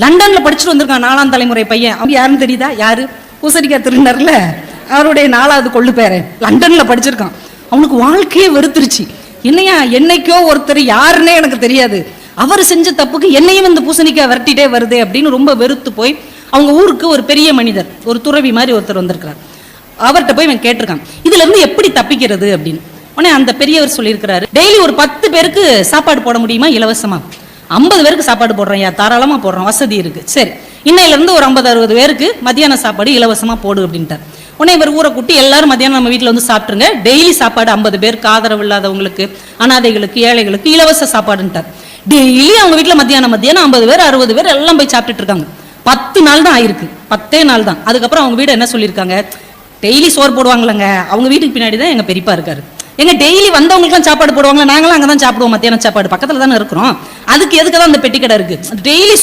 லண்டன்ல படிச்சுட்டு வந்திருக்கான், 4ஆம் தலைமுறை பையன். அவங்க யாருன்னு தெரியுதா? யாரு? பூசணிக்காய் திருநர்ல அவருடைய 4வது கொள்ளு பேரு லண்டன்ல படிச்சிருக்கான். அவனுக்கு வாழ்க்கையே வெறுத்துருச்சு. என்னையா, என்னைக்கோ ஒருத்தர் யாருன்னே எனக்கு தெரியாது, அவர் செஞ்ச தப்புக்கு என்னையும் இந்த பூசணிக்காய் விரட்டிட்டே வருது அப்படின்னு ரொம்ப வெறுத்து போய் அவங்க ஊருக்கு ஒரு பெரிய மனிதர், ஒரு துறவி மாதிரி ஒருத்தர் வந்திருக்கிறார். அவர்கிட்ட போய் இவன் கேட்டிருக்கான், இதுல இருந்து எப்படி தப்பிக்கிறது அப்படின்னு. உடனே அந்த பெரியவர் சொல்லியிருக்கிறாரு, டெய்லி ஒரு 10 பேருக்கு சாப்பாடு போட முடியுமா இலவசமா? 50 பேருக்கு சாப்பாடு போடுறேன், தாராளமா போடுறோம், வசதி இருக்கு. சரி, இன்னையில இருந்து ஒரு 50-60 பேருக்கு மத்தியான சாப்பாடு இலவசமா போடு அப்படின்ட்டார். உடனே இவர் ஊரை கூட்டி எல்லாரும் மத்தியானம் நம்ம வீட்டில் வந்து சாப்பிட்டுருங்க, டெய்லி சாப்பாடு 50 பேருக்கு, ஆதரவு இல்லாதவங்களுக்கு, அனாதைகளுக்கு, ஏழைகளுக்கு இலவச சாப்பாடுன்ட்டார். டெய்லி அவங்க வீட்டில் மத்தியானம் 50 பேர் 60 பேர் எல்லாம் போய் சாப்பிட்டுட்டு இருக்காங்க. 10 நாள் தான் ஆயிருக்கு, 10 நாள் தான். அதுக்கப்புறம் அவங்க வீடு என்ன சொல்லியிருக்காங்க, டெய்லி சோறு போடுவாங்களங்க, அவங்க வீட்டுக்கு பின்னாடி தான் எங்க பெரியப்பா இருக்காரு, எங்க டெய்லி வந்தவங்களுக்குலாம் சாப்பாடு போடுவாங்களா, நாங்களாம் அங்கே தான் சாப்பிடுவோம், மத்தியானம் சாப்பாடு பக்கத்தில் தானே இருக்கிறோம், அதுக்கு எதுக்கு தான் அந்த பெட்டி கடை இருக்கு, டெய்லி